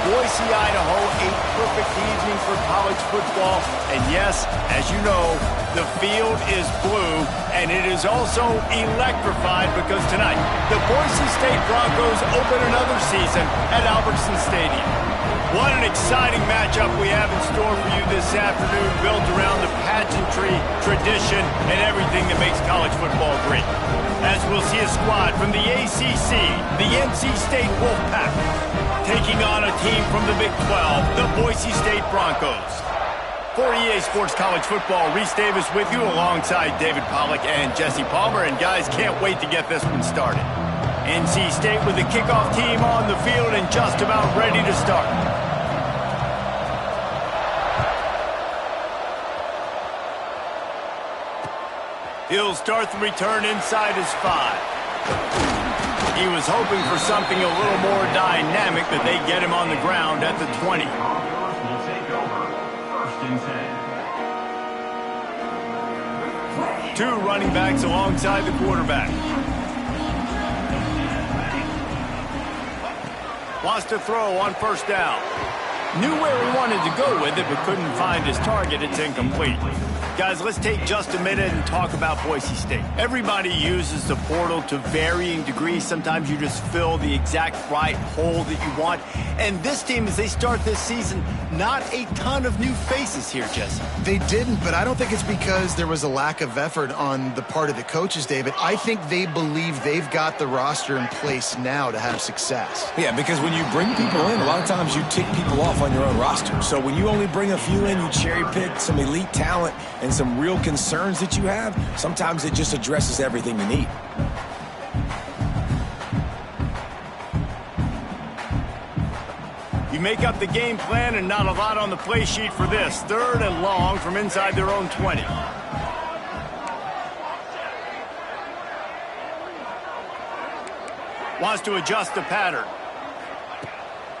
Boise, Idaho, a perfect evening for college football. And yes, as you know, the field is blue, and it is also electrified because tonight, the Boise State Broncos open another season at Albertson Stadium. What an exciting matchup we have in store for you this afternoon, built around the pageantry, tradition, and everything that makes college football great. As we'll see a squad from the ACC, the NC State Wolfpack, taking on a team from the Big 12, the Boise State Broncos. For EA Sports College Football, Reese Davis with you alongside David Pollack and Jesse Palmer. And guys, can't wait to get this one started. NC State with the kickoff team on the field and just about ready to start. He'll start the return inside his 5. He was hoping for something a little more dynamic, that they get him on the ground at the 20. Two running backs alongside the quarterback. Wants to throw on first down. Knew where he wanted to go with it, but couldn't find his target. It's incomplete. Guys, let's take just a minute and talk about Boise State. Everybody uses the portal to varying degrees. Sometimes you just fill the exact right hole that you want. And this team, as they start this season, not a ton of new faces here, Jesse. They didn't, but I don't think it's because there was a lack of effort on the part of the coaches, David. I think they believe they've got the roster in place now to have success. Yeah, because when you bring people in, a lot of times you tick people off on your own roster. So when you only bring a few in, you cherry pick some elite talent and some real concerns that you have, sometimes it just addresses everything you need. You make up the game plan and not a lot on the play sheet for this. 3rd and long from inside their own 20. Wants to adjust the pattern.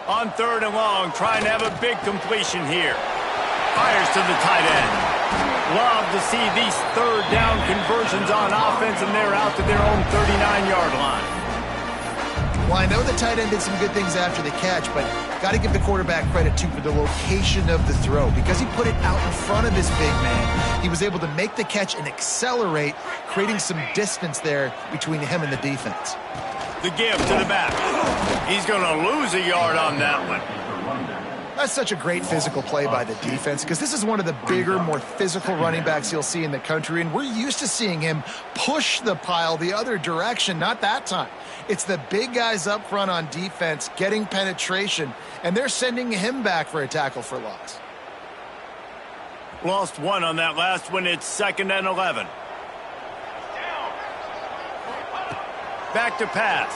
On 3rd and long, trying to have a big completion here. Fires to the tight end. Love to see these 3rd down conversions on offense, and they're out to their own 39-yard line. Well, I know the tight end did some good things after the catch, but got to give the quarterback credit, too, for the location of the throw. Because he put it out in front of his big man, he was able to make the catch and accelerate, creating some distance there between him and the defense. The give to the back. He's going to lose a yard on that one. That's such a great physical play by the defense, because this is one of the bigger, more physical running backs you'll see in the country, and we're used to seeing him push the pile the other direction. Not that time. It's the big guys up front on defense getting penetration, and they're sending him back for a tackle for loss. Lost one on that last one. It's 2nd and 11. Back to pass.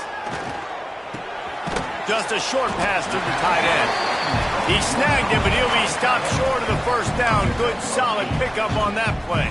Just a short pass to the tight end. He snagged it, but he'll be stopped short of the first down. Good, solid pickup on that play.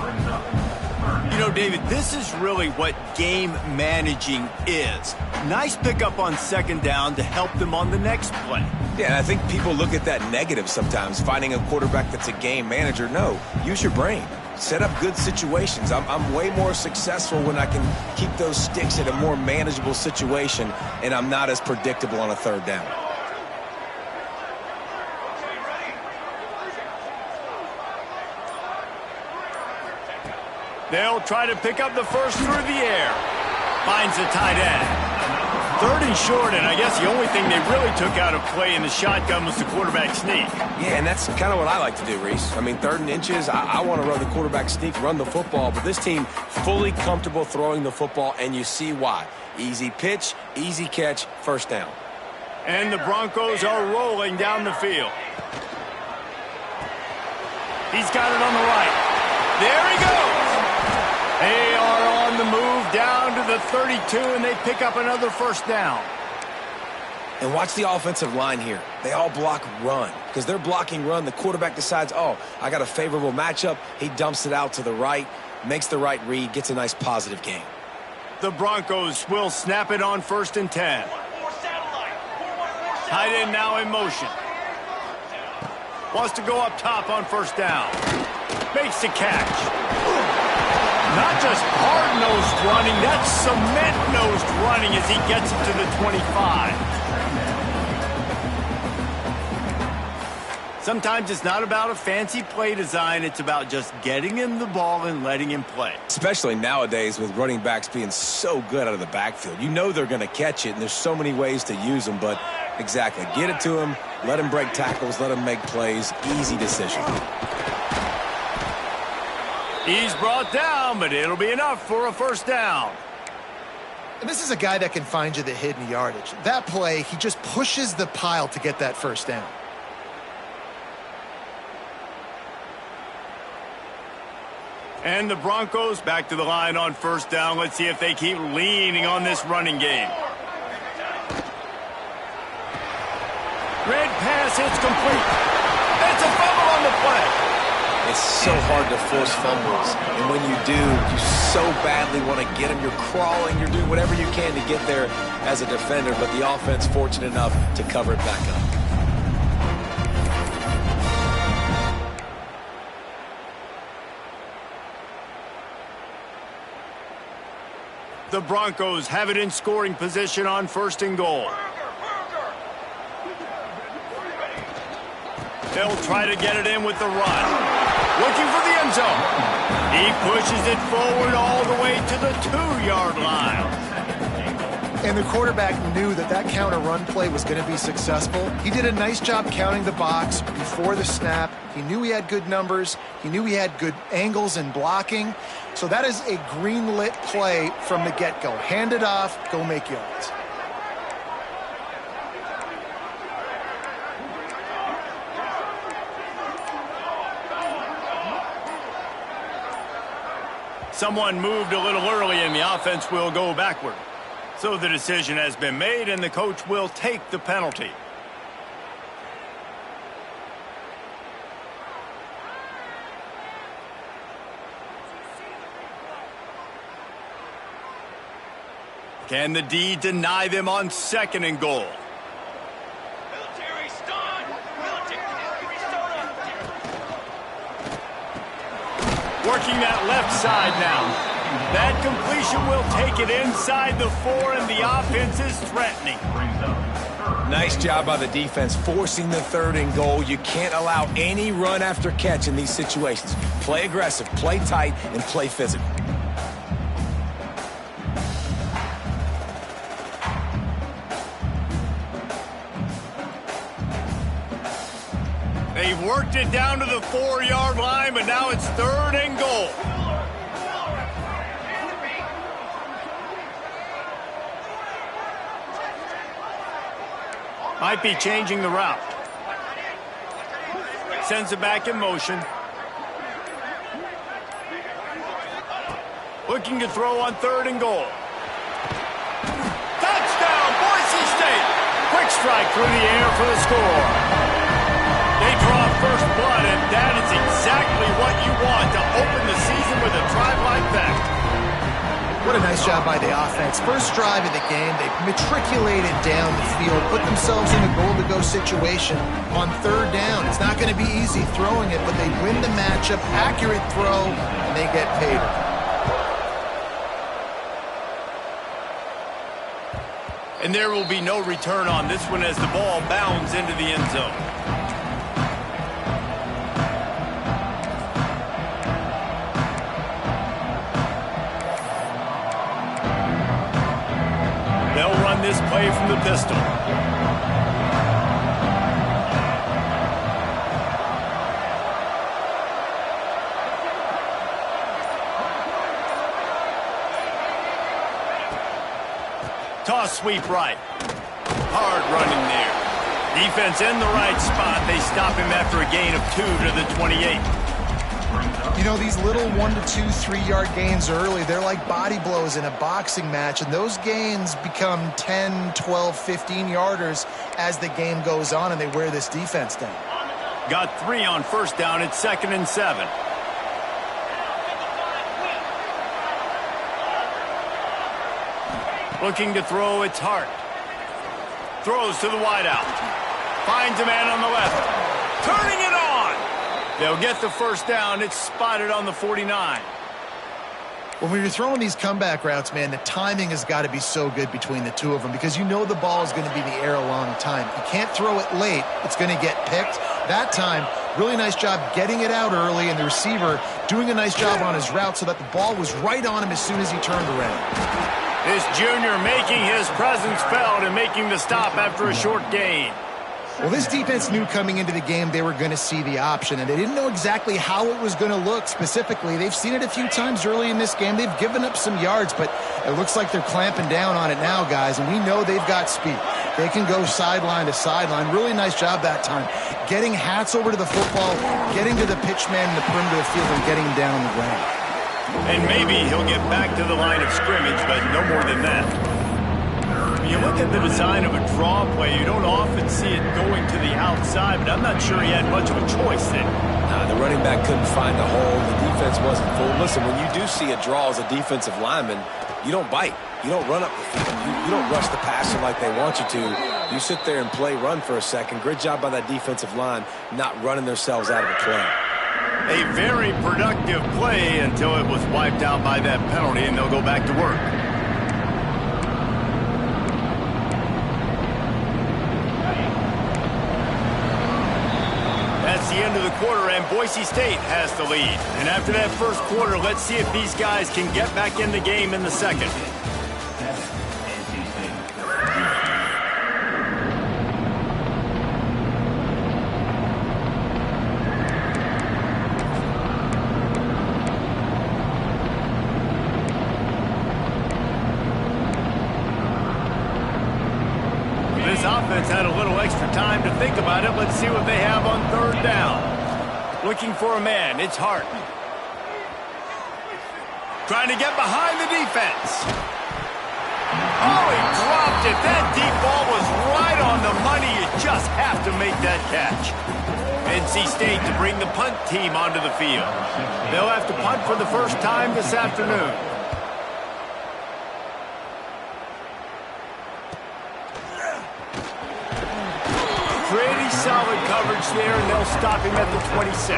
You know, David, this is really what game managing is. Nice pickup on 2nd down to help them on the next play. Yeah, and I think people look at that negative sometimes, finding a quarterback that's a game manager. No, use your brain. Set up good situations. I'm way more successful when I can keep those sticks in a more manageable situation, and I'm not as predictable on a 3rd down. They'll try to pick up the first through the air. Finds the tight end. 3rd and short, and I guess the only thing they really took out of play in the shotgun was the quarterback sneak. Yeah, and that's kind of what I like to do, Reese. I mean, 3rd and inches, I want to run the quarterback sneak, run the football, but this team fully comfortable throwing the football, and you see why. Easy pitch, easy catch, first down. And the Broncos are rolling down the field. He's got it on the right. There he goes. They are on the move down to the 32, and they pick up another first down. And watch the offensive line here. They all block run. Because they're blocking run, the quarterback decides, oh, I got a favorable matchup. He dumps it out to the right, makes the right read, gets a nice positive gain. The Broncos will snap it on 1st and 10. Tight end now in motion. Wants to go up top on 1st down. Makes the catch. Not just hard-nosed running, that's cement-nosed running as he gets it to the 25. Sometimes it's not about a fancy play design. It's about just getting him the ball and letting him play. Especially nowadays with running backs being so good out of the backfield. You know they're going to catch it, and there's so many ways to use them. But exactly, get it to him, let him break tackles, let him make plays. Easy decision. He's brought down, but it'll be enough for a first down. And this is a guy that can find you the hidden yardage. That play, he just pushes the pile to get that first down. And the Broncos back to the line on first down. Let's see if they keep leaning on this running game. Red pass hits complete. It's a fumble on the play. It's so hard to force fumbles. And when you do, you so badly want to get them. You're crawling. You're doing whatever you can to get there as a defender. But the offense fortunate enough to cover it back up. The Broncos have it in scoring position on first and goal. They'll try to get it in with the run. Looking for the end zone. He pushes it forward all the way to the 2-yard line. And the quarterback knew that that counter run play was going to be successful. He did a nice job counting the box before the snap. He knew he had good numbers. He knew he had good angles and blocking. So that is a green-lit play from the get-go. Hand it off, go make yards. Someone moved a little early and the offense will go backward. So the decision has been made and the coach will take the penalty. Can the D deny them on second and goal? Working that left side now. That completion will take it inside the 4, and the offense is threatening. Nice job by the defense forcing the third and goal. You can't allow any run after catch in these situations. Play aggressive, play tight, and play physical. They've worked it down to the 4-yard line, but now it's third and goal. Might be changing the route. Sends it back in motion. Looking to throw on third and goal. Touchdown, Boise State! Quick strike through the air for the score. They draw first blood, and that is exactly what you want to open the season with a drive like that. What a nice job by the offense. First drive of the game, they matriculated down the field, put themselves in a goal-to-go situation on third down. It's not going to be easy throwing it, but they win the matchup, accurate throw, and they get paid. And there will be no return on this one as the ball bounds into the end zone. They'll run this play from the pistol. Toss sweep right. Hard running there. Defense in the right spot. They stop him after a gain of 2 to the 28. You know, these little 1 to 2, 3-yard gains early, they're like body blows in a boxing match, and those gains become 10, 12, 15-yarders as the game goes on, and they wear this defense down. Got 3 on first down. It's 2nd and 7. Looking to throw, it's Hart. Throws to the wideout. Finds a man on the left. Turning it on. They'll get the first down. It's spotted on the 49. When you're throwing these comeback routes, man, the timing has got to be so good between the two of them because you know the ball is going to be in the air a long time. You can't throw it late. It's going to get picked. That time, really nice job getting it out early, and the receiver doing a nice job on his route so that the ball was right on him as soon as he turned around. This junior making his presence felt and making the stop after a short gain. Well, this defense knew coming into the game they were going to see the option, and they didn't know exactly how it was going to look specifically. They've seen it a few times early in this game. They've given up some yards, but it looks like they're clamping down on it now, guys, and we know they've got speed. They can go sideline to sideline. Really nice job that time. Getting hats over to the football, getting to the pitch man in the perimeter of the field, and getting down the ground. And maybe he'll get back to the line of scrimmage, but no more than that. When you look at the design of a draw play, you don't often see it going to the outside, but I'm not sure he had much of a choice there. The running back couldn't find a hole. The defense wasn't full. Listen, when you do see a draw as a defensive lineman, you don't bite. You don't run up the field. You don't rush the passer like they want you to. You sit there and play run for a second. Great job by that defensive line not running themselves out of the play. A very productive play until it was wiped out by that penalty, and they'll go back to work. That's the end of the quarter, and Boise State has the lead. And after that first quarter, let's see if these guys can get back in the game in the second. This offense had a little extra time to think about it. Let's see what they have on third down. Looking for a man. It's Hart. Trying to get behind the defense. Oh, he dropped it. That deep ball was right on the money. You just have to make that catch. NC State to bring the punt team onto the field. They'll have to punt for the first time this afternoon. Pretty solid coverage there, and they'll stop him at the 26.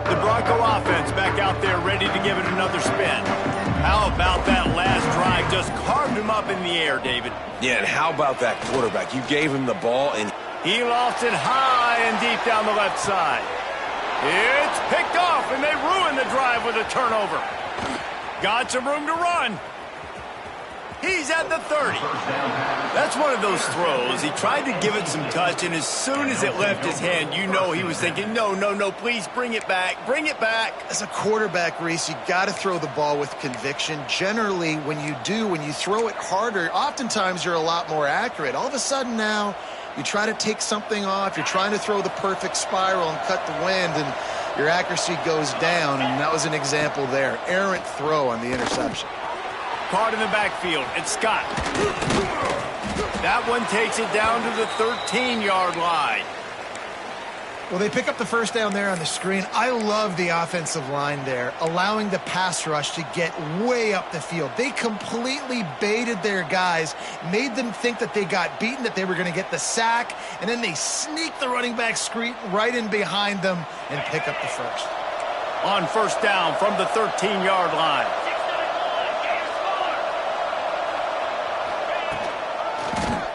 The Bronco offense back out there ready to give it another spin. How about that last drive? Just carved him up in the air, David. Yeah, and how about that quarterback? You gave him the ball, and he lost it high and deep down the left side. It's picked off, and they ruin the drive with a turnover. Got some room to run. He's at the 30. That's one of those throws. He tried to give it some touch, and as soon as it left his hand, you know he was thinking, no, no, no, please bring it back. Bring it back. As a quarterback, Reese, you got to throw the ball with conviction. Generally, when you throw it harder, oftentimes you're a lot more accurate. All of a sudden now, you try to take something off. You're trying to throw the perfect spiral and cut the wind, and your accuracy goes down, and that was an example there. Errant throw on the interception. Caught in the backfield. It's Scott. That one takes it down to the 13-yard line. Well, they pick up the first down there on the screen. I love the offensive line there, allowing the pass rush to get way up the field. They completely baited their guys, made them think that they got beaten, that they were going to get the sack, and then they sneak the running back screen right in behind them and pick up the first. On first down from the 13-yard line.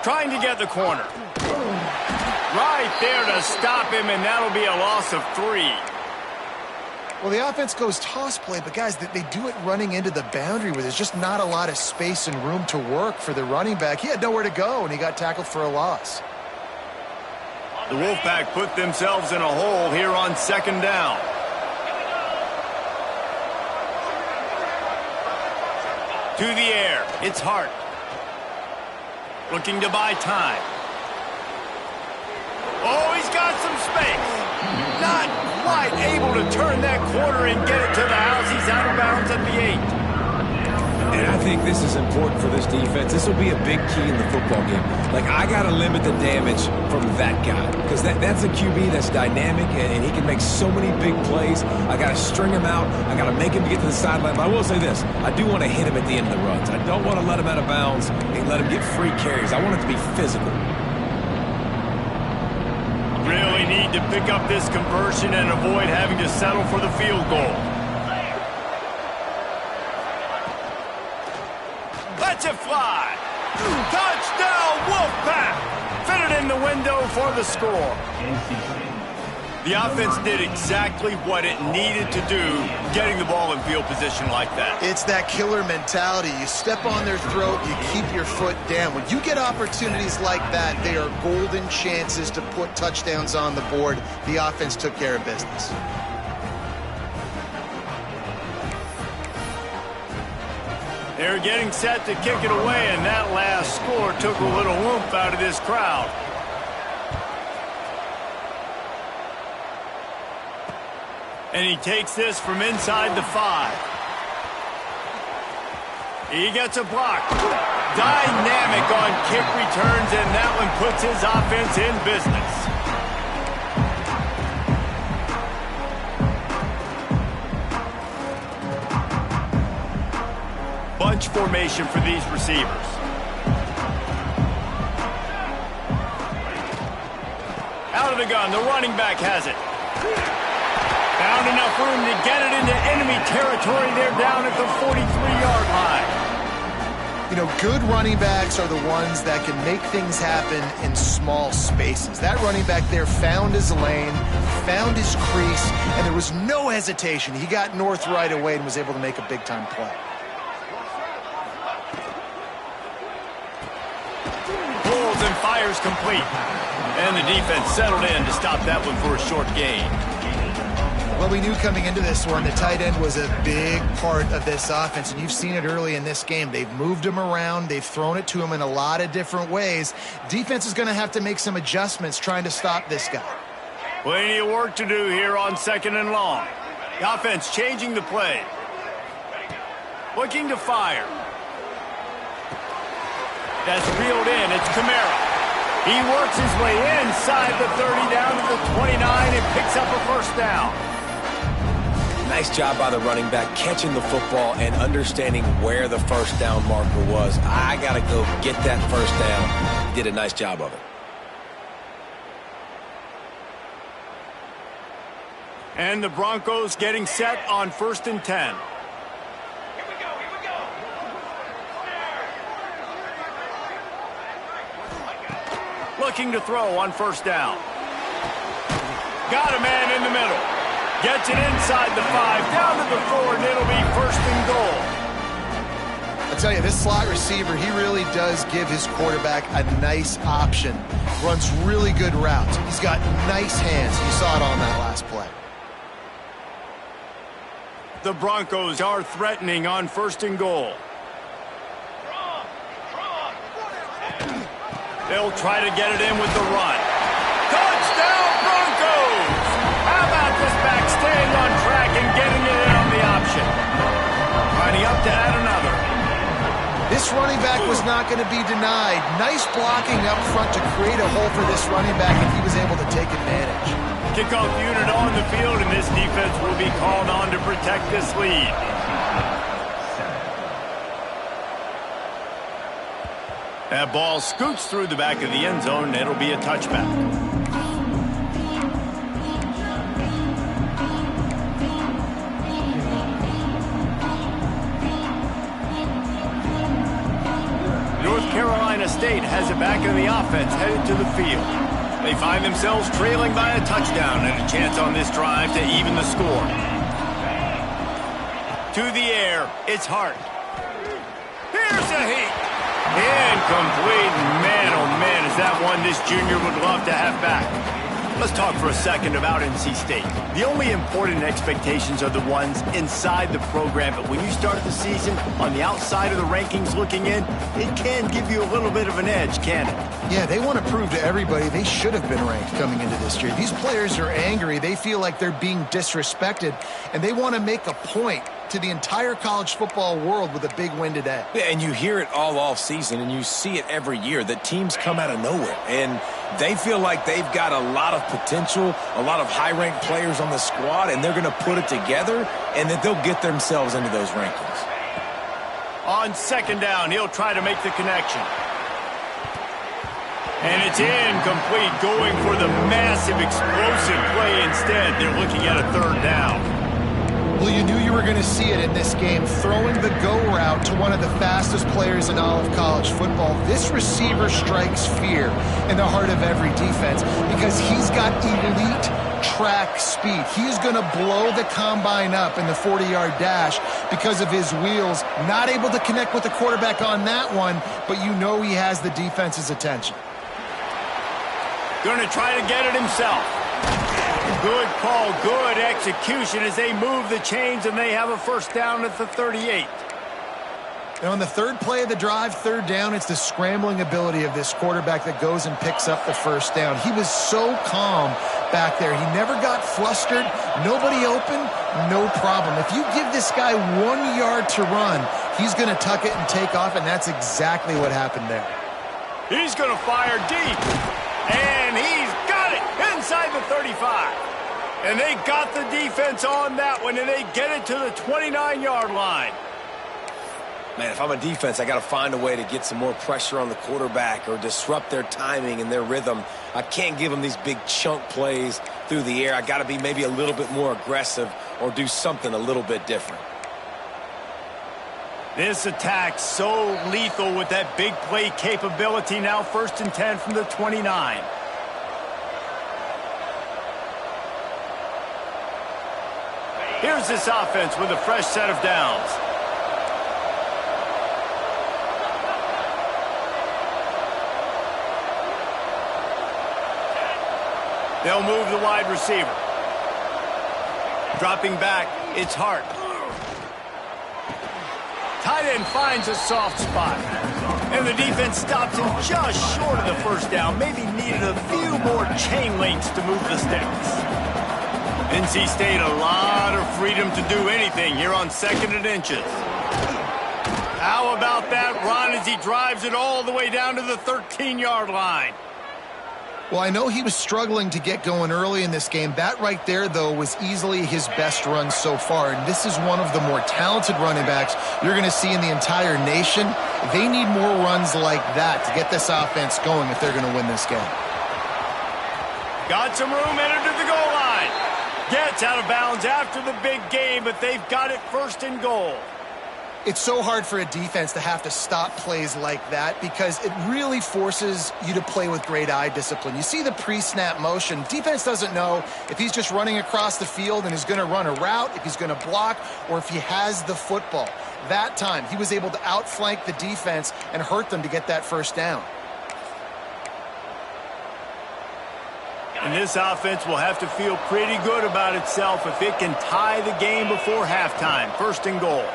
Trying to get the corner. Right there to stop him, and that'll be a loss of 3. Well, the offense goes toss play, but guys, they do it running into the boundary where there's just not a lot of space and room to work for the running back. He had nowhere to go, and he got tackled for a loss. The Wolfpack put themselves in a hole here on second down. To the air. It's Hart. Looking to buy time. Oh, he's got some space. Not quite able to turn that corner and get it to the house. He's out of bounds at the 8. And I think this is important for this defense. This will be a big key in the football game. Like, I got to limit the damage from that guy because that's a QB that's dynamic and he can make so many big plays. I got to string him out. I got to make him get to the sideline. But I will say this. I do want to hit him at the end of the runs. I don't want to let him out of bounds and let him get free carries. I want it to be physical. Really need to pick up this conversion and avoid having to settle for the field goal. Let's it fly. Touchdown, Wolfpack. Fit it in the window for the score. The offense did exactly what it needed to do, getting the ball in field position like that. It's that killer mentality. You step on their throat, you keep your foot down. When you get opportunities like that, they are golden chances to put touchdowns on the board. The offense took care of business. They're getting set to kick it away, and that last score took a little oomph out of this crowd. And he takes this from inside the 5. He gets a block. Dynamic on kick returns, and that one puts his offense in business. Bunch formation for these receivers. Out of the gun, the running back has it. Found enough room to get it into enemy territory. They're down at the 43-yard line. You know, good running backs are the ones that can make things happen in small spaces. That running back there found his lane, found his crease, and there was no hesitation. He got north right away and was able to make a big-time play. Pulls and fires complete. And the defense settled in to stop that one for a short gain. Well, we knew coming into this one, the tight end was a big part of this offense, and you've seen it early in this game. They've moved him around. They've thrown it to him in a lot of different ways. Defense is going to have to make some adjustments trying to stop this guy. Plenty of work to do here on 2nd and long. The offense changing the play. Looking to fire. That's reeled in. It's Kamara. He works his way inside the 30 down to the 29 and picks up a first down. Nice job by the running back catching the football and understanding where the first down marker was. I got to go get that first down. He did a nice job of it. And the Broncos getting set on 1st and 10. Looking to throw on 1st down. Got a man in the middle. Gets it inside the 5, down to the 4, and it'll be 1st and goal. I'll tell you, this slot receiver, he really does give his quarterback a nice option. Runs really good routes. He's got nice hands. You saw it on that last play. The Broncos are threatening on 1st and goal. They'll try to get it in with the run. Touchdown, Broncos! How about this back staying on track and getting it in on the option? Lining up to add another. This running back was not going to be denied. Nice blocking up front to create a hole for this running back, and he was able to take advantage. Kickoff unit on the field, and this defense will be called on to protect this lead. That ball scoots through the back of the end zone, and it'll be a touchback. North Carolina State has it back in the offense, headed to the field. They find themselves trailing by a touchdown and a chance on this drive to even the score. To the air, it's Hart. Here's a heat. Incomplete. Man, oh man, is that one this junior would love to have back. Let's talk for a second about NC State. The only important expectations are the ones inside the program, but when you start the season on the outside of the rankings looking in, it can give you a little bit of an edge, can it? Yeah, they want to prove to everybody they should have been ranked coming into this year. These players are angry. They feel like they're being disrespected, and they want to make a point to the entire college football world with a big win today. Yeah, and you hear it all off season, and you see it every year that teams come out of nowhere, and they feel like they've got a lot of potential, a lot of high-ranked players on the squad, and they're going to put it together, and that they'll get themselves into those rankings. On second down, he'll try to make the connection. And it's incomplete, going for the massive explosive play instead. They're looking at a third down. Well, you knew you were going to see it in this game, throwing the go route to one of the fastest players in all of college football. This receiver strikes fear in the heart of every defense because he's got elite track speed. He's going to blow the combine up in the 40-yard dash because of his wheels. Not able to connect with the quarterback on that one, but you know he has the defense's attention. Going to try to get it himself. Good call, good execution as they move the chains, and they have a first down at the 38. And on the third play of the drive, third down, it's the scrambling ability of this quarterback that goes and picks up the first down. He was so calm back there. He never got flustered. Nobody open, no problem. If you give this guy 1 yard to run, he's going to tuck it and take off, and that's exactly what happened there. He's going to fire deep. And he's got it inside the 35. And they got the defense on that one, and they get it to the 29-yard line. Man, if I'm a defense, I got to find a way to get some more pressure on the quarterback or disrupt their timing and their rhythm. I can't give them these big chunk plays through the air. I got to be maybe a little bit more aggressive or do something a little bit different. This attack so lethal with that big play capability. Now 1st and 10 from the 29. Here's this offense with a fresh set of downs. They'll move the wide receiver. Dropping back, it's Hart. Tight end finds a soft spot. And the defense stops him just short of the first down. Maybe needed a few more chain links to move the sticks. NC State a lot of freedom to do anything here on 2nd and inches. How about that run as he drives it all the way down to the 13-yard line? Well, I know he was struggling to get going early in this game. That right there, though, was easily his best run so far. And this is one of the more talented running backs you're going to see in the entire nation. They need more runs like that to get this offense going if they're going to win this game. Got some room, entered to the goal line. Gets out of bounds after the big game, but they've got it 1st and goal. It's so hard for a defense to have to stop plays like that because it really forces you to play with great eye discipline. You see the pre-snap motion. Defense doesn't know if he's just running across the field and is going to run a route, if he's going to block, or if he has the football. That time, he was able to outflank the defense and hurt them to get that first down. And this offense will have to feel pretty good about itself if it can tie the game before halftime. 1st and goal.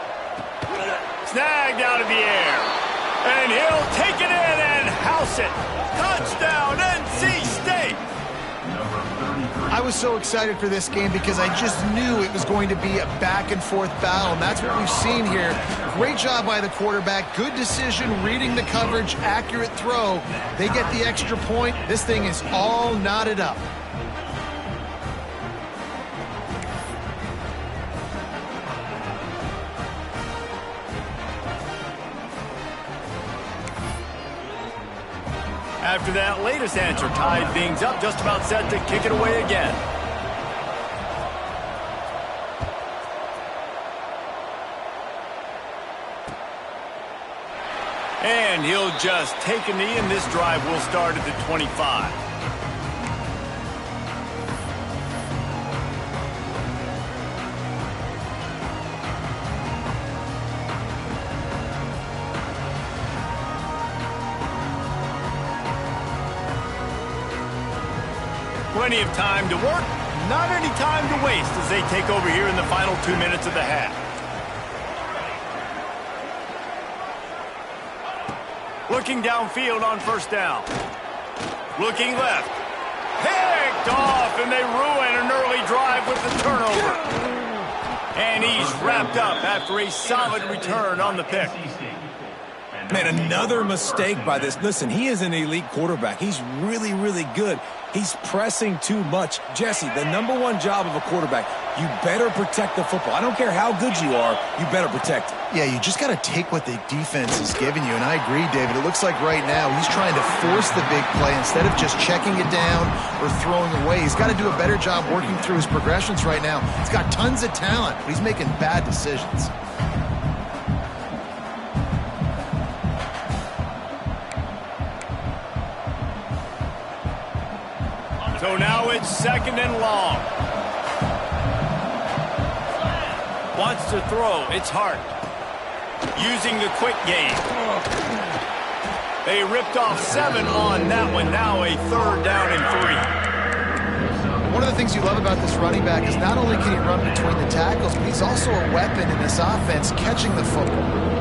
Snagged out of the air. And he'll take it in and house it. Touchdown, NC State. I was so excited for this game because I just knew it was going to be a back-and-forth battle, and that's what we've seen here. Great job by the quarterback. Good decision, reading the coverage, accurate throw. They get the extra point. This thing is all knotted up. After that latest answer tied things up, just about set to kick it away again. And he'll just take a knee, and this drive will start at the 25. Plenty of time to work, not any time to waste as they take over here in the final 2 minutes of the half. Looking downfield on 1st down. Looking left. Picked off, and they ruin an early drive with the turnover. And he's wrapped up after a solid return on the pick. Man, another mistake by this. Listen, he is an elite quarterback. He's really, really good. He's pressing too much. Jesse, the #1 job of a quarterback, you better protect the football. I don't care how good you are, you better protect it. Yeah, you just got to take what the defense is giving you. And I agree, David. It looks like right now he's trying to force the big play instead of just checking it down or throwing away. He's got to do a better job working through his progressions right now. He's got tons of talent, but he's making bad decisions. So now it's 2nd and long. Wants to throw. It's Hart. Using the quick game. They ripped off 7 on that one. Now a 3rd down and 3. One of the things you love about this running back is not only can he run between the tackles, but he's also a weapon in this offense catching the football.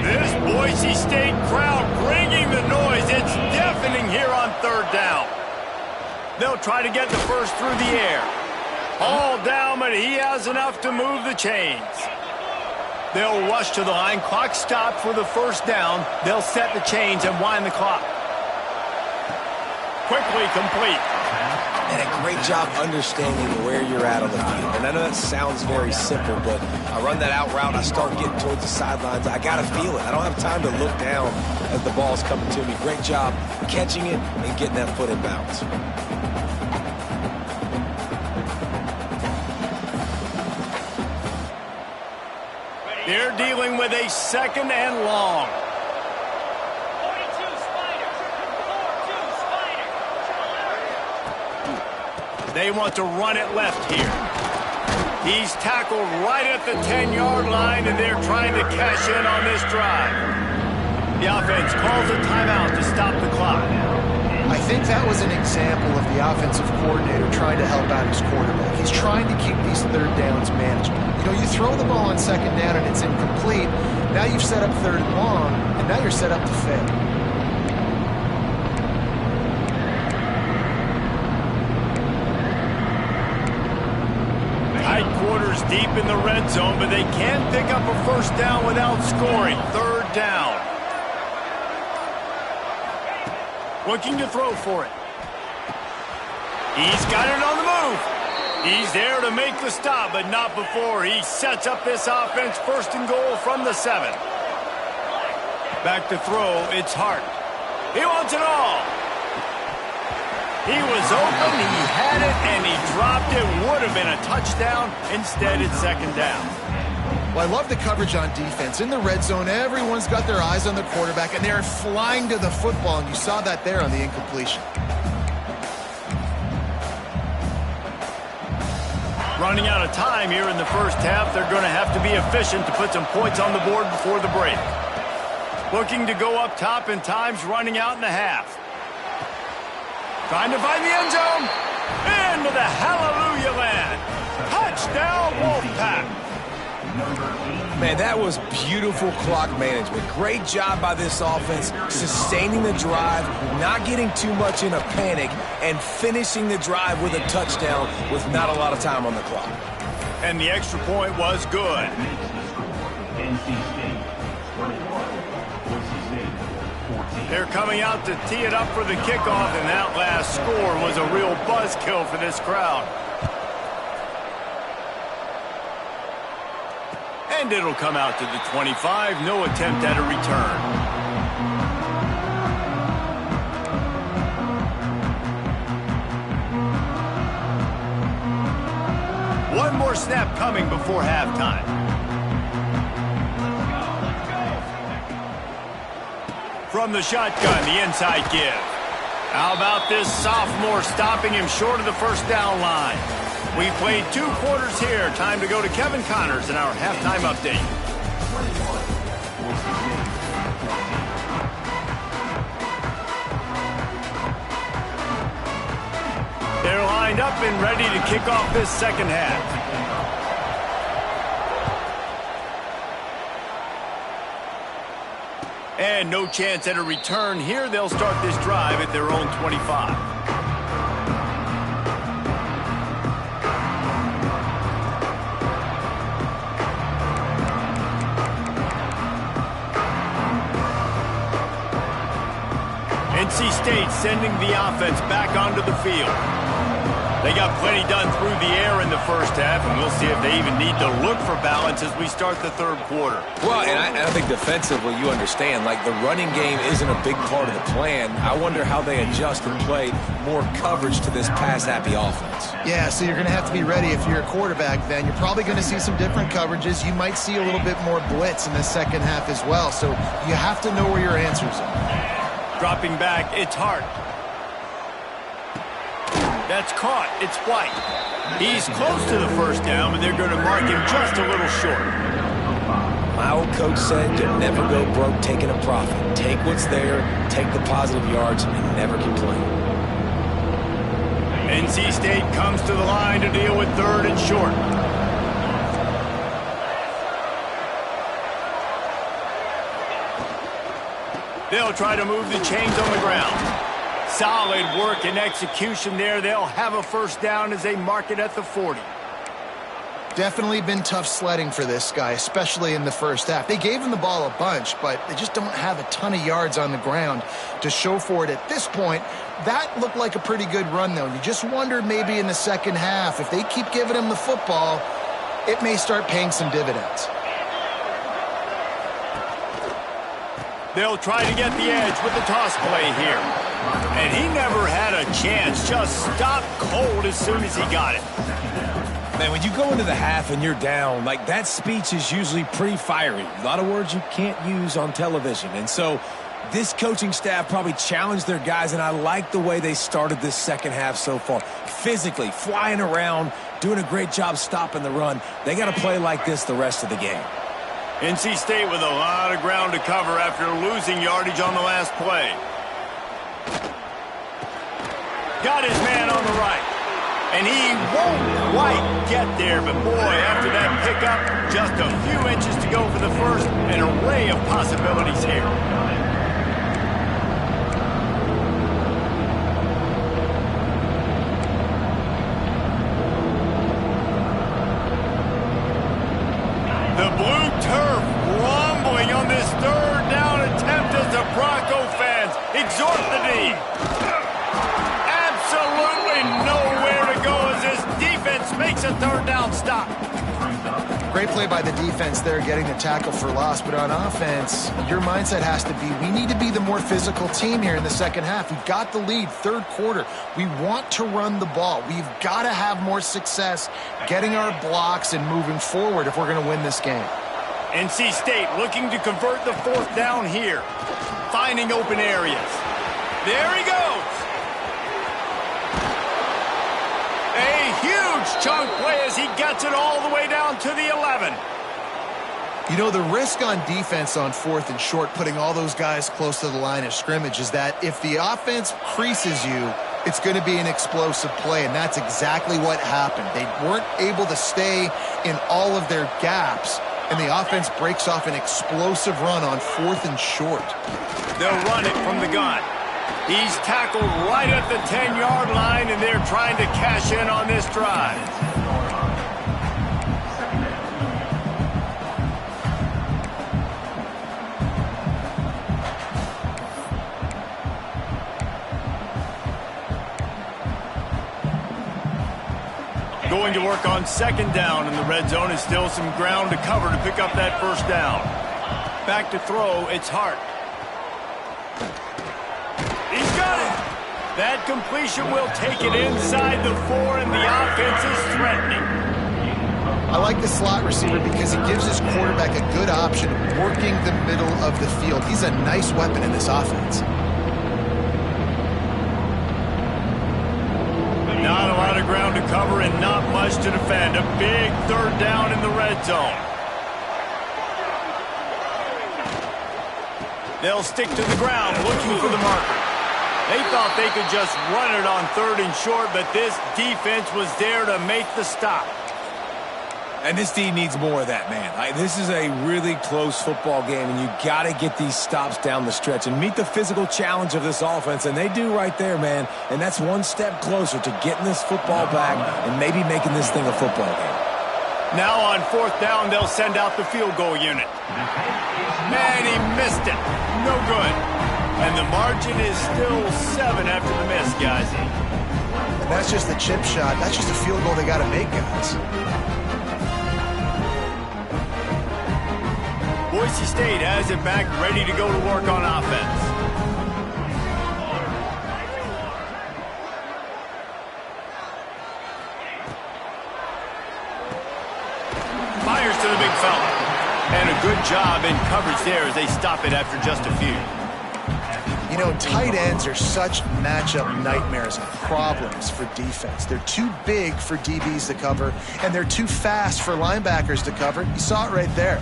This Boise State crowd bringing the noise. It's deafening here on 3rd down. They'll try to get the first through the air. All down, but he has enough to move the chains. They'll rush to the line. Clock stopped for the 1st down. They'll set the chains and wind the clock. Quickly complete. And a great job understanding where you're at on the field. And I know that sounds very simple, but I run that out route, I start getting towards the sidelines. I got to feel it. I don't have time to look down as the ball's coming to me. Great job catching it and getting that foot in bounds. They're dealing with a 2nd and long. They want to run it left here. He's tackled right at the 10-yard line, and they're trying to cash in on this drive. The offense calls a timeout to stop the clock. I think that was an example of the offensive coordinator trying to help out his quarterback. He's trying to keep these 3rd downs manageable. You know, you throw the ball on 2nd down and it's incomplete. Now you've set up 3rd and long, and now you're set up to fail. Quarters deep in the red zone, but they can pick up a 1st down without scoring. 3rd down. Looking to throw for it. He's got it on the move. He's there to make the stop, but not before he sets up this offense. 1st and goal from the 7. Back to throw. It's Hart. He wants it all. He was open, he had it, and he dropped it. Would have been a touchdown. Instead, it's 2nd down. Well, I love the coverage on defense. In the red zone, everyone's got their eyes on the quarterback, and they're flying to the football, and you saw that there on the incompletion. Running out of time here in the 1st half. They're going to have to be efficient to put some points on the board before the break. Looking to go up top, and time's running out in the half. Trying to find the end zone. Into the hallelujah land. Touchdown, Wolfpack. Man, that was beautiful clock management. Great job by this offense, sustaining the drive, not getting too much in a panic, and finishing the drive with a touchdown with not a lot of time on the clock. And the extra point was good. They're coming out to tee it up for the kickoff, and that last score was a real buzzkill for this crowd. And it'll come out to the 25. No attempt at a return. One more snap coming before halftime. From the shotgun, the inside give. How about this sophomore stopping him short of the 1st down line? We played 2 quarters here. Time to go to Kevin Connors in our halftime update. They're lined up and ready to kick off this 2nd half. And no chance at a return here. They'll start this drive at their own 25. NC State sending the offense back onto the field. They got plenty done through the air in the first half, and we'll see if they even need to look for balance as we start the third quarter. Well, and I think defensively, you understand, like the running game isn't a big part of the plan. I wonder how they adjust and play more coverage to this pass-happy offense. Yeah, so you're going to have to be ready if you're a quarterback then. You're probably going to see some different coverages. You might see a little bit more blitz in the second half as well, so you have to know where your answers are. Dropping back, it's Hart. That's caught. It's White. He's close to the first down, but they're going to mark him just a little short. My old coach said you'll never go broke taking a profit. Take what's there, take the positive yards, and never complain. NC State comes to the line to deal with third and short. They'll try to move the chains on the ground. Solid work and execution there. They'll have a first down as they mark it at the 40. Definitely been tough sledding for this guy, especially in the first half. They gave him the ball a bunch, but they just don't have a ton of yards on the ground to show for it at this point. That looked like a pretty good run, though. You just wonder maybe in the second half, if they keep giving him the football, it may start paying some dividends. They'll try to get the edge with the toss play here. And he never had a chance. Just stopped cold as soon as he got it. Man, when you go into the half and you're down, like that speech is usually pretty fiery. A lot of words you can't use on television. And so this coaching staff probably challenged their guys, and I like the way they started this second half so far. Physically, flying around, doing a great job stopping the run. They got to play like this the rest of the game. NC State with a lot of ground to cover after losing yardage on the last play. Got his man on the right. And he won't quite get there, but boy, after that pickup, just a few inches to go for the first. An array of possibilities here. The blue turf rumbling on this third down attempt as the Bronco fans exhort the D. Absolutely nowhere to go as this defense makes a third down stop. Great play by the defense there, getting the tackle for loss. But on offense, your mindset has to be, we need to be the more physical team here in the second half. We've got the lead, third quarter. We want to run the ball. We've got to have more success getting our blocks and moving forward if we're going to win this game. NC State looking to convert the fourth down here. Finding open areas. There he goes. A huge chunk play as he gets it all the way down to the 11. You know, the risk on defense on fourth and short, putting all those guys close to the line of scrimmage, is that if the offense creases you, it's going to be an explosive play, and that's exactly what happened. They weren't able to stay in all of their gaps, and the offense breaks off an explosive run on fourth and short. They'll run it from the gun. He's tackled right at the 10-yard line, and they're trying to cash in on this drive. Going to work on second down in the red zone. Is still some ground to cover to pick up that first down. Back to throw, it's Hart. He's got it. That completion will take it inside the 4, and the offense is threatening. I like the slot receiver because he gives his quarterback a good option of working the middle of the field. He's a nice weapon in this offense. Not a lot of ground to cover and not much to defend. A big third down in the red zone. They'll stick to the ground looking for the marker. They thought they could just run it on third and short, but this defense was there to make the stop. And this team needs more of that, man. This is a really close football game, and you got to get these stops down the stretch and meet the physical challenge of this offense, and they do right there, man. And that's one step closer to getting this football back and maybe making this thing a football game. Now on fourth down, they'll send out the field goal unit. Man, he missed it. No good. And the margin is still 7 after the miss, guys. And that's just the chip shot. That's just a field goal they got to make, guys. Boise State has it back, ready to go to work on offense. Fires to the big fella. And a good job in coverage there as they stop it after just a few. You know, tight ends are such matchup nightmares and problems for defense. They're too big for DBs to cover, and they're too fast for linebackers to cover. You saw it right there.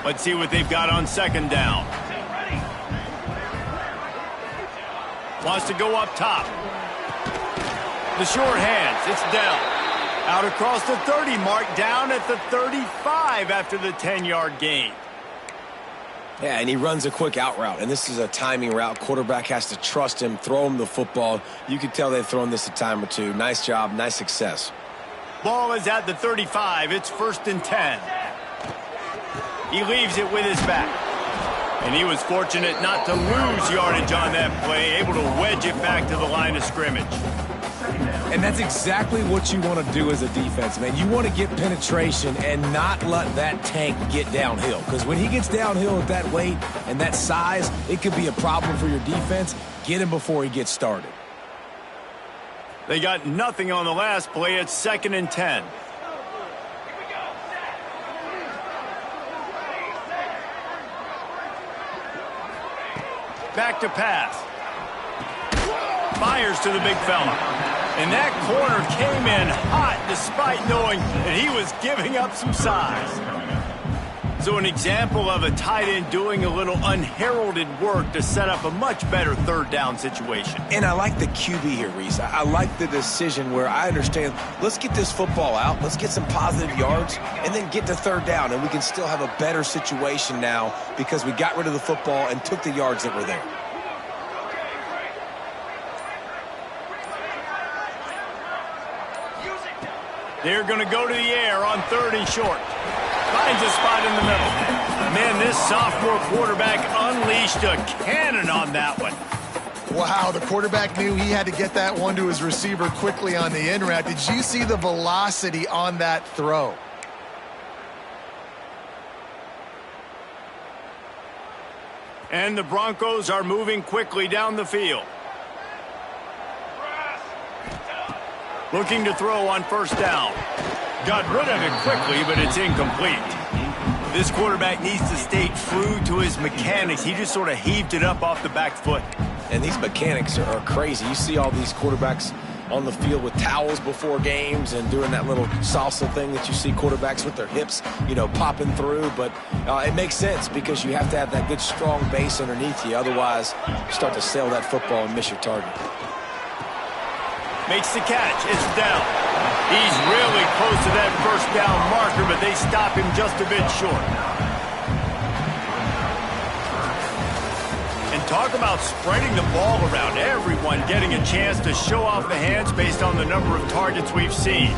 Let's see what they've got on second down. Wants to go up top. The short hands, it's down. Out across the 30 mark, down at the 35 after the 10-yard gain. Yeah, and he runs a quick out route, and this is a timing route. Quarterback has to trust him, throw him the football. You can tell they've thrown this a time or two. Nice job, nice success. Ball is at the 35. It's 1st and 10. He leaves it with his back. And he was fortunate not to lose yardage on that play, able to wedge it back to the line of scrimmage. And that's exactly what you want to do as a defense, man. You want to get penetration and not let that tank get downhill. Because when he gets downhill at that weight and that size, it could be a problem for your defense. Get him before he gets started. They got nothing on the last play. It's 2nd and 10. Back to pass. Fires to the big fella. And that corner came in hot despite knowing that he was giving up some size. So an example of a tight end doing a little unheralded work to set up a much better 3rd down situation. And I like the QB here, Reese. I like the decision where I understand, let's get this football out, let's get some positive yards, and then get to 3rd down, and we can still have a better situation now because we got rid of the football and took the yards that were there. They're going to go to the air on 3rd and short. Finds a spot in the middle. Man, this sophomore quarterback unleashed a cannon on that one. Wow, the quarterback knew he had to get that one to his receiver quickly on the in route. Did you see the velocity on that throw? And the Broncos are moving quickly down the field. Looking to throw on 1st down. Got rid of it quickly, but it's incomplete. This quarterback needs to stay true to his mechanics. He just sort of heaved it up off the back foot. And these mechanics are crazy. You see all these quarterbacks on the field with towels before games and doing that little salsa thing that you see quarterbacks with their hips, you know, popping through. But it makes sense because you have to have that good, strong base underneath you. Otherwise, you start to sail that football and miss your target. Makes the catch. It's down. He's really close to that 1st down marker, but they stop him just a bit short. And talk about spreading the ball around. Everyone getting a chance to show off the hands based on the number of targets we've seen.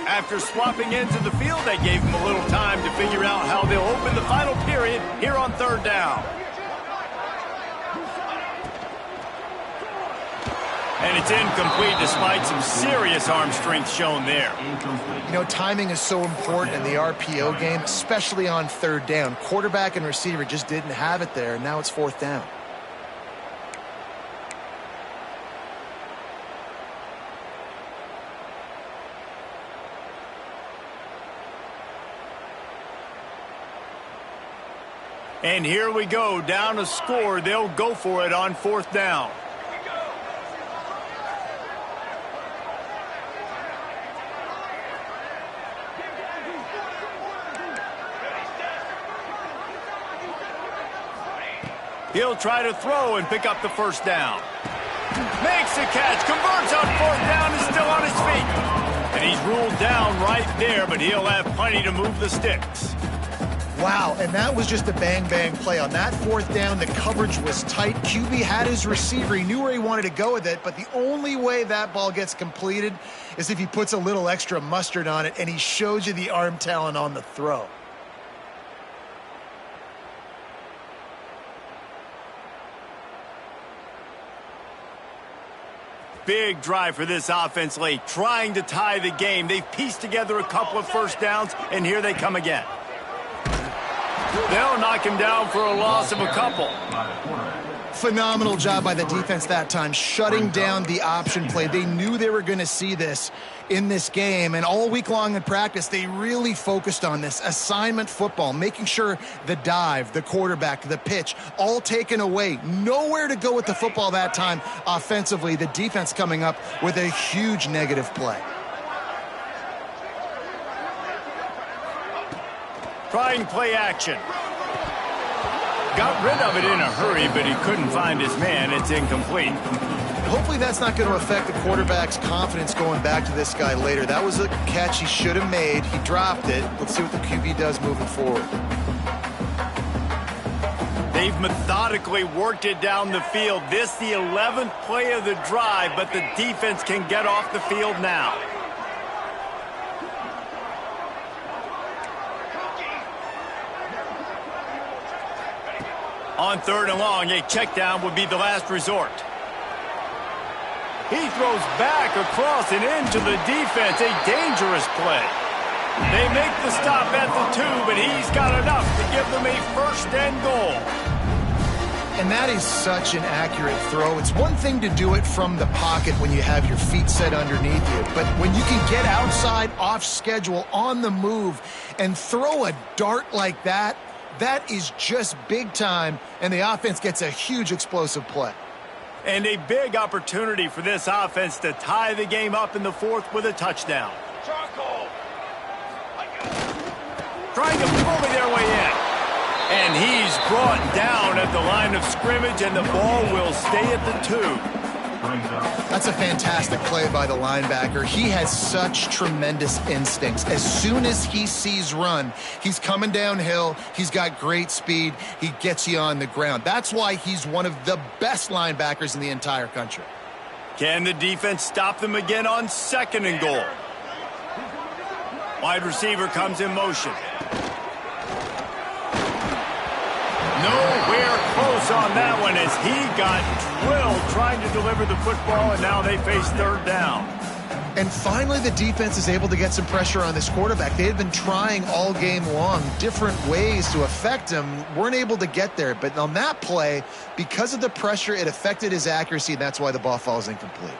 After swapping into the field, they gave him a little time to figure out how they'll open the final period here on 3rd down. And it's incomplete despite some serious arm strength shown there. You know, timing is so important in the RPO game, especially on 3rd down. Quarterback and receiver just didn't have it there, and now it's 4th down. And here we go, down a score. They'll go for it on 4th down. He'll try to throw and pick up the 1st down. Makes the catch, converts on 4th down, is still on his feet. And he's ruled down right there, but he'll have plenty to move the sticks. Wow, and that was just a bang-bang play. On that fourth down, the coverage was tight. QB had his receiver. He knew where he wanted to go with it, but the only way that ball gets completed is if he puts a little extra mustard on it, and he shows you the arm talent on the throw. Big drive for this offense late, trying to tie the game. They've pieced together a couple of first downs, and here they come again. They'll knock him down for a loss of a couple. Phenomenal job by the defense that time, shutting down the option play. They knew they were going to see this in this game, and all week long in practice, they really focused on this assignment football, making sure the dive, the quarterback, the pitch, all taken away. Nowhere to go with the football that time offensively. The defense coming up with a huge negative play. Trying play action. Got rid of it in a hurry, but he couldn't find his man. It's incomplete. Hopefully that's not going to affect the quarterback's confidence going back to this guy later. That was a catch he should have made. He dropped it. Let's see what the QB does moving forward. They've methodically worked it down the field. This the 11th play of the drive, but the defense can get off the field now. On 3rd and long, a check down would be the last resort. He throws back across and into the defense. A dangerous play. They make the stop at the 2, but he's got enough to give them a 1st and goal. And that is such an accurate throw. It's one thing to do it from the pocket when you have your feet set underneath you, but when you can get outside, off schedule, on the move, and throw a dart like that, that is just big time, and the offense gets a huge explosive play. And a big opportunity for this offense to tie the game up in the 4th with a touchdown. Trying to bully their way in. And he's brought down at the line of scrimmage, and the ball will stay at the 2. That's a fantastic play by the linebacker. He has such tremendous instincts. As soon as he sees run, he's coming downhill. He's got great speed. He gets you on the ground. That's why he's one of the best linebackers in the entire country. Can the defense stop them again on 2nd and goal? Wide receiver comes in motion. Nowhere close on that one as he got drilled trying to deliver the football, and now they face 3rd down. And finally, the defense is able to get some pressure on this quarterback. They had been trying all game long different ways to affect him, weren't able to get there. But on that play, because of the pressure, it affected his accuracy, and that's why the ball falls incomplete.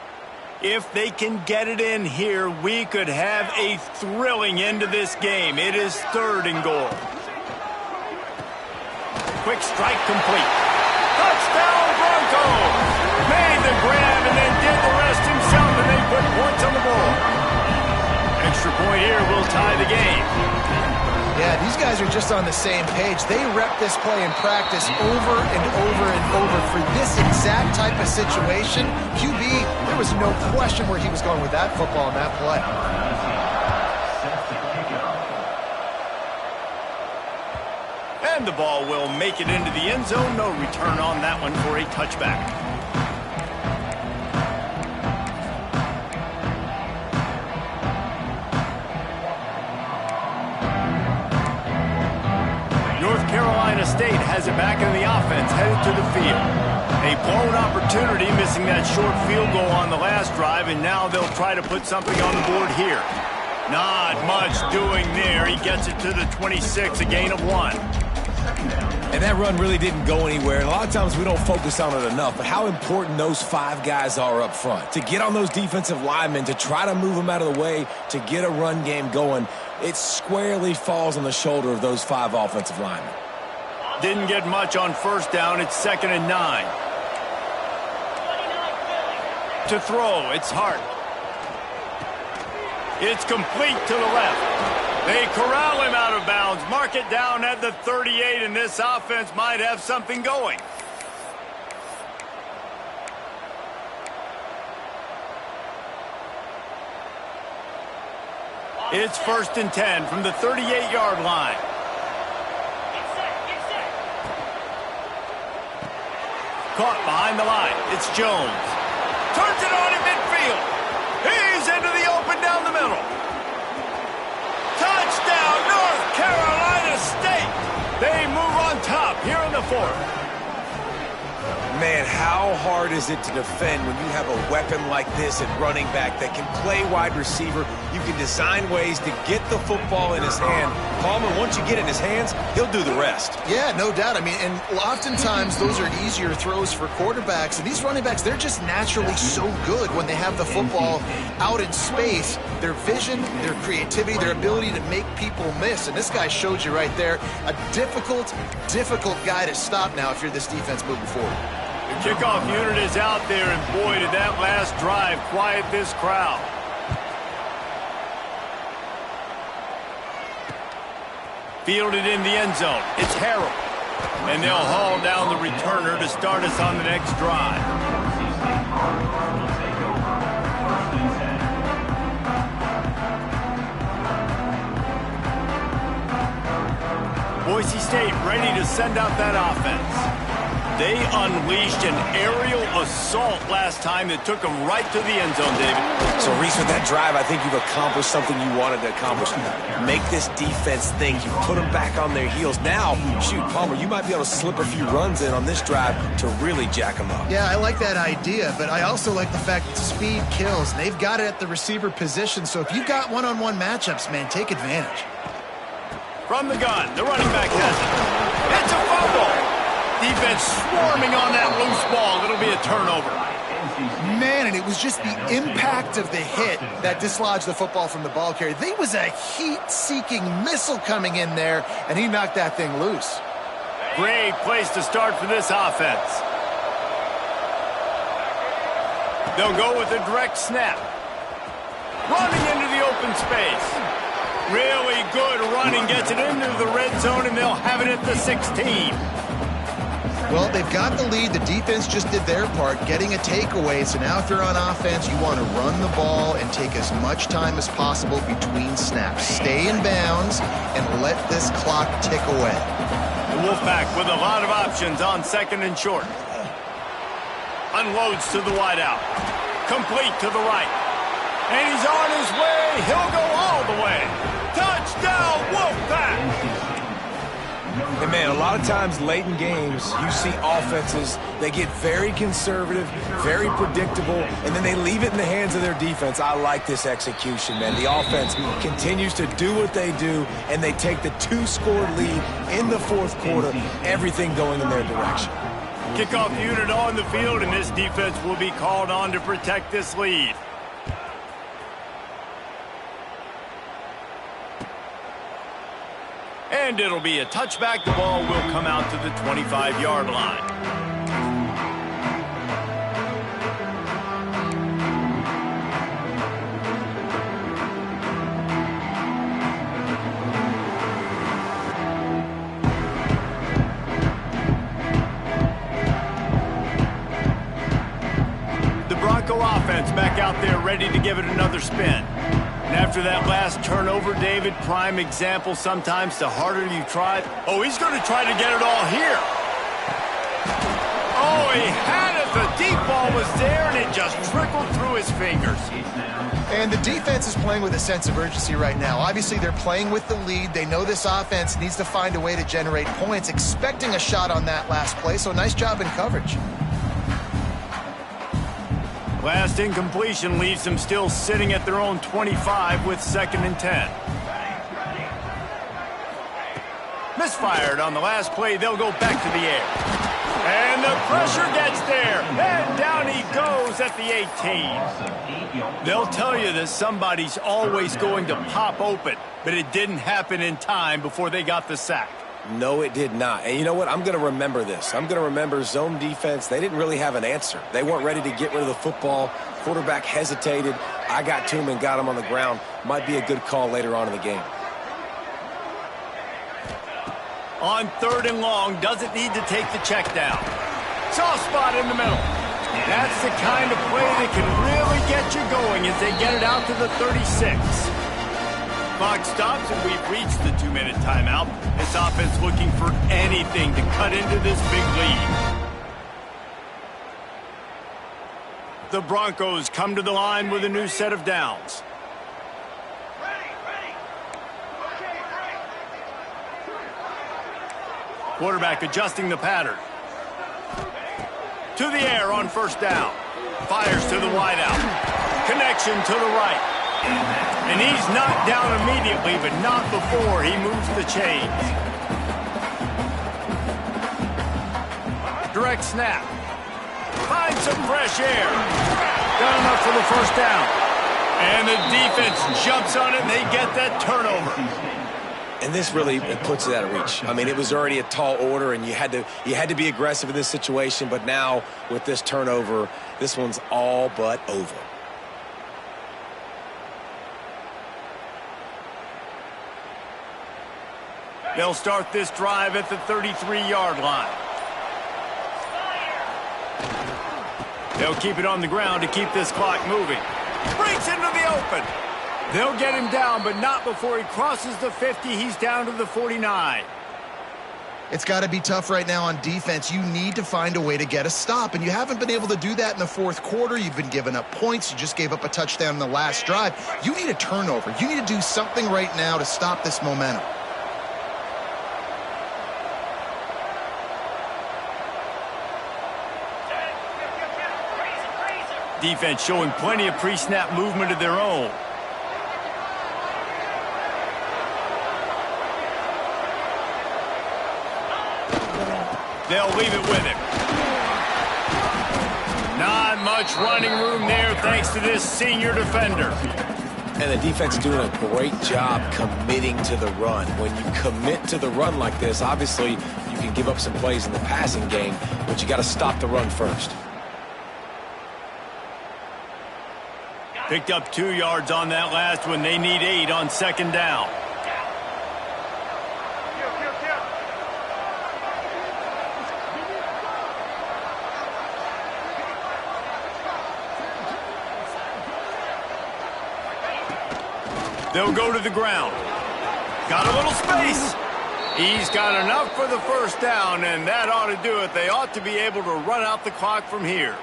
If they can get it in here, we could have a thrilling end to this game. It is 3rd and goal. Quick strike complete. Touchdown Broncos! Made the grab and then did the rest himself, and they put points on the board. Extra point here will tie the game. Yeah, these guys are just on the same page. They rep this play in practice over and over and over for this exact type of situation. QB, there was no question where he was going with that football and that play. And the ball will make it into the end zone. No return on that one for a touchback. North Carolina State has it back in the offense, headed to the field. A blown opportunity, missing that short field goal on the last drive, and now they'll try to put something on the board here. Not much doing there. He gets it to the 26, a gain of 1. And that run really didn't go anywhere. And a lot of times we don't focus on it enough, but how important those 5 guys are up front. To get on those defensive linemen, to try to move them out of the way, to get a run game going, it squarely falls on the shoulder of those 5 offensive linemen. Didn't get much on 1st down. It's 2nd and 9. To throw, it's Hart. It's complete to the left. They corral him out of bounds, mark it down at the 38, and this offense might have something going. It's 1st and 10 from the 38-yard line. caught behind the line. It's Jones. Turns it on in midfield. He's into the open down the middle. Touchdown, North Carolina State. They move on top here in the fourth. Man, how hard is it to defend when you have a weapon like this at running back that can play wide receiver? You can design ways to get the football in his hand. Palmer, once you get it in his hands, he'll do the rest. Yeah, no doubt. I mean, and oftentimes those are easier throws for quarterbacks. And these running backs, they're just naturally so good when they have the football out in space. Their vision, their creativity, their ability to make people miss. And this guy showed you right there, a difficult guy to stop now if you're this defense moving forward. The kickoff unit is out there, and boy, did that last drive quiet this crowd. Fielded in the end zone. It's Harrell. And they'll haul down the returner to start us on the next drive. Boise State ready to send out that offense. They unleashed an aerial assault last time that took them right to the end zone, David. So, Reese, with that drive, I think you've accomplished something you wanted to accomplish. Make this defense think. You put them back on their heels. Now, shoot, Palmer, you might be able to slip a few runs in on this drive to really jack them up. Yeah, I like that idea, but I also like the fact that speed kills. They've got it at the receiver position, so if you've got one-on-one matchups, man, take advantage. From the gun, the running back has it. It's a fumble. Defense swarming on that loose ball. It'll be a turnover. Man, and it was just the impact of the hit that dislodged the football from the ball carrier. There was a heat-seeking missile coming in there, and he knocked that thing loose. Great place to start for this offense. They'll go with a direct snap. Running into the open space. Really good running. Gets it into the red zone, and they'll have it at the 16. Well, they've got the lead. The defense just did their part, getting a takeaway. So now if you're on offense, you want to run the ball and take as much time as possible between snaps. Stay in bounds and let this clock tick away. The Wolfpack with a lot of options on second and short. Unloads to the wideout. Complete to the right. And he's on his way. He'll go all the way. Touchdown, Wolfpack! And, man, a lot of times late in games, you see offenses, they get very conservative, very predictable, and then they leave it in the hands of their defense. I like this execution, man. The offense continues to do what they do, and they take the 2-score lead in the fourth quarter, everything going in their direction. Kickoff unit on the field, and this defense will be called on to protect this lead. And it'll be a touchback. The ball will come out to the 25-yard line. The Bronco offense back out there ready to give it another spin. And after that last turnover, David, prime example, sometimes the harder you try. Oh, he's going to try to get it all here. Oh, he had it. The deep ball was there, and it just trickled through his fingers. And the defense is playing with a sense of urgency right now. Obviously, they're playing with the lead. They know this offense needs to find a way to generate points, expecting a shot on that last play, so nice job in coverage. Last incompletion leaves them still sitting at their own 25 with 2nd and 10. Misfired on the last play. They'll go back to the air. And the pressure gets there. And down he goes at the 18. They'll tell you that somebody's always going to pop open, but it didn't happen in time before they got the sack. No, it did not. And you know what? I'm going to remember this. I'm going to remember zone defense. They didn't really have an answer. They weren't ready to get rid of the football. Quarterback hesitated. I got to him and got him on the ground. Might be a good call later on in the game. On 3rd and long, doesn't need to take the check down. Soft spot in the middle. That's the kind of play that can really get you going as they get it out to the 36. Clock stops and we've reached the 2-minute timeout. This offense looking for anything to cut into this big lead. The Broncos come to the line with a new set of downs. Quarterback adjusting the pattern. To the air on first down. Fires to the wideout. Connection to the right. And he's knocked down immediately, but not before he moves the chains. Direct snap. Find some fresh air. Got enough for the first down. And the defense jumps on it, and they get that turnover. And this really puts it out of reach. I mean, it was already a tall order, and you had to be aggressive in this situation. But now, with this turnover, this one's all but over. They'll start this drive at the 33-yard line. They'll keep it on the ground to keep this clock moving. Breaks into the open. They'll get him down, but not before he crosses the 50. He's down to the 49. It's got to be tough right now on defense. You need to find a way to get a stop, and you haven't been able to do that in the fourth quarter. You've been giving up points. You just gave up a touchdown in the last drive. You need a turnover. You need to do something right now to stop this momentum. Defense showing plenty of pre-snap movement of their own. They'll leave it with him. Not much running room there thanks to this senior defender. And the defense doing a great job committing to the run. When you commit to the run like this, obviously you can give up some plays in the passing game, but you got to stop the run first. Picked up 2 yards on that last one. They need 8 on second down. They'll go to the ground. Got a little space. He's got enough for the first down, and that ought to do it. They ought to be able to run out the clock from here.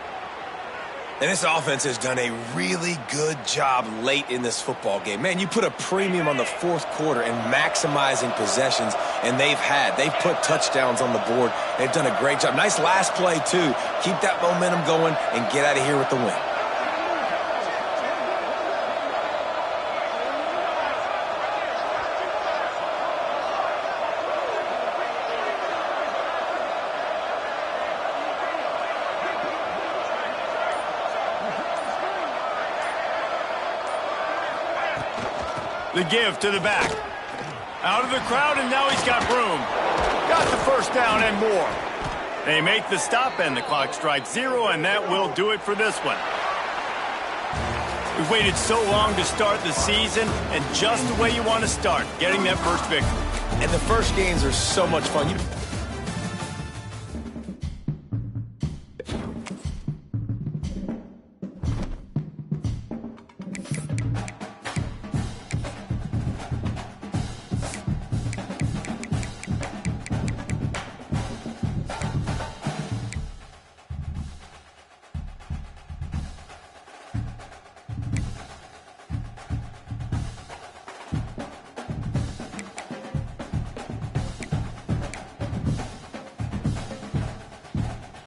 And this offense has done a really good job late in this football game. Man, you put a premium on the fourth quarter and maximizing possessions, and they've put touchdowns on the board. They've done a great job. Nice last play, too. Keep that momentum going and get out of here with the win. The give to the back. Out of the crowd, and now he's got room. Got the first down and more. They make the stop, and the clock strikes 0, and that will do it for this one. We've waited so long to start the season, and just the way you want to start, getting that first victory. And the first games are so much fun.